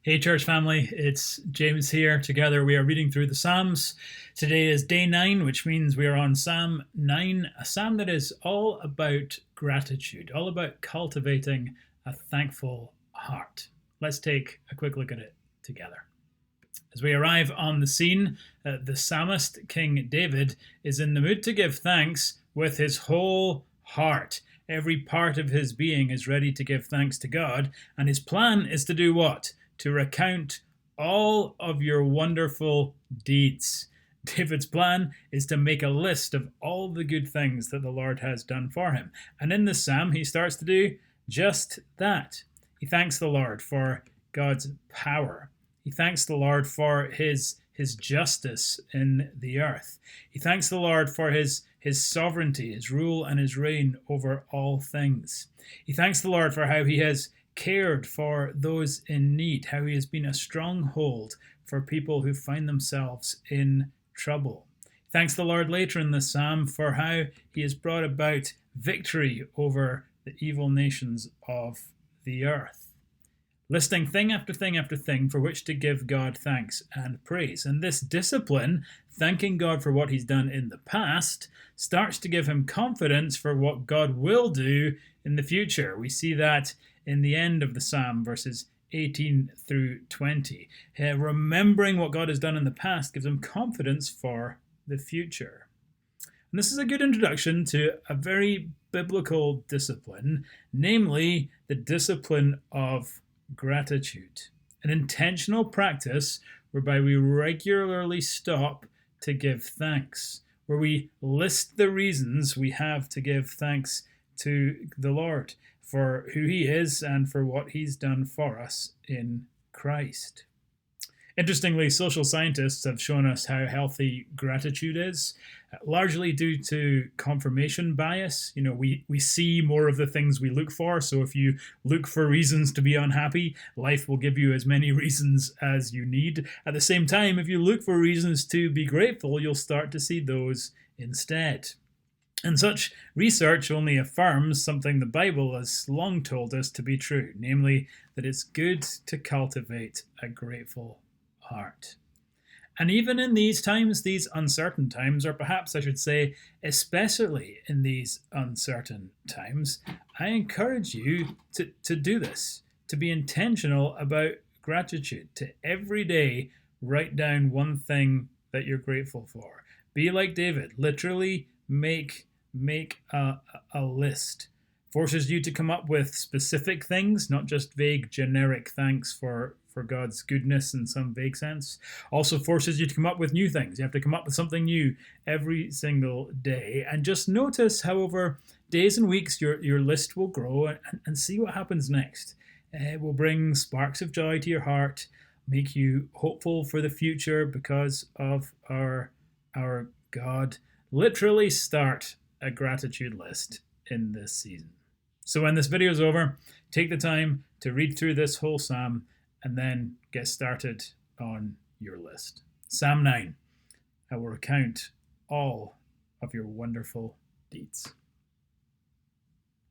Hey, church family, it's James here. Together we are reading through the Psalms. Today is day 9, which means we are on Psalm 9, a psalm that is all about gratitude, all about cultivating a thankful heart. Let's take a quick look at it together. As we arrive on the scene, the psalmist, King David, is in the mood to give thanks with his whole heart. Every part of his being is ready to give thanks to God, and his plan is to do what? To recount all of your wonderful deeds. David's plan is to make a list of all the good things that the Lord has done for him. And in this psalm, he starts to do just that. He thanks the Lord for God's power. He thanks the Lord for his justice in the earth. He thanks the Lord for his sovereignty, his rule and his reign over all things. He thanks the Lord for how he has cared for those in need, how he has been a stronghold for people who find themselves in trouble. Thanks the Lord later in the psalm for how he has brought about victory over the evil nations of the earth. Listing thing after thing after thing for which to give God thanks and praise. And this discipline, thanking God for what he's done in the past, starts to give him confidence for what God will do in the future. We see that in the end of the psalm, verses 18 through 20. Remembering what God has done in the past gives him confidence for the future. And this is a good introduction to a very biblical discipline, namely the discipline of gratitude, an intentional practice whereby we regularly stop to give thanks, where we list the reasons we have to give thanks to the Lord for who he is and for what he's done for us in Christ. Interestingly, social scientists have shown us how healthy gratitude is, largely due to confirmation bias. We see more of the things we look for. So if you look for reasons to be unhappy, life will give you as many reasons as you need. At the same time, if you look for reasons to be grateful, you'll start to see those instead. And such research only affirms something the Bible has long told us to be true, namely that it's good to cultivate a grateful heart. And even in these times, these uncertain times, or perhaps I should say, especially in these uncertain times, I encourage you to do this, to be intentional about gratitude, to every day write down one thing that you're grateful for. Be like David, literally make a list. Forces you to come up with specific things, not just vague generic thanks for God's goodness in some vague sense. Also forces you to come up with new things. You have to come up with something new every single day. And just notice how over days and weeks your list will grow and see what happens next. It will bring sparks of joy to your heart, make you hopeful for the future because of our God. Literally start a gratitude list in this season. So when this video is over, take the time to read through this whole psalm and then get started on your list. Psalm 9, I will recount all of your wonderful deeds.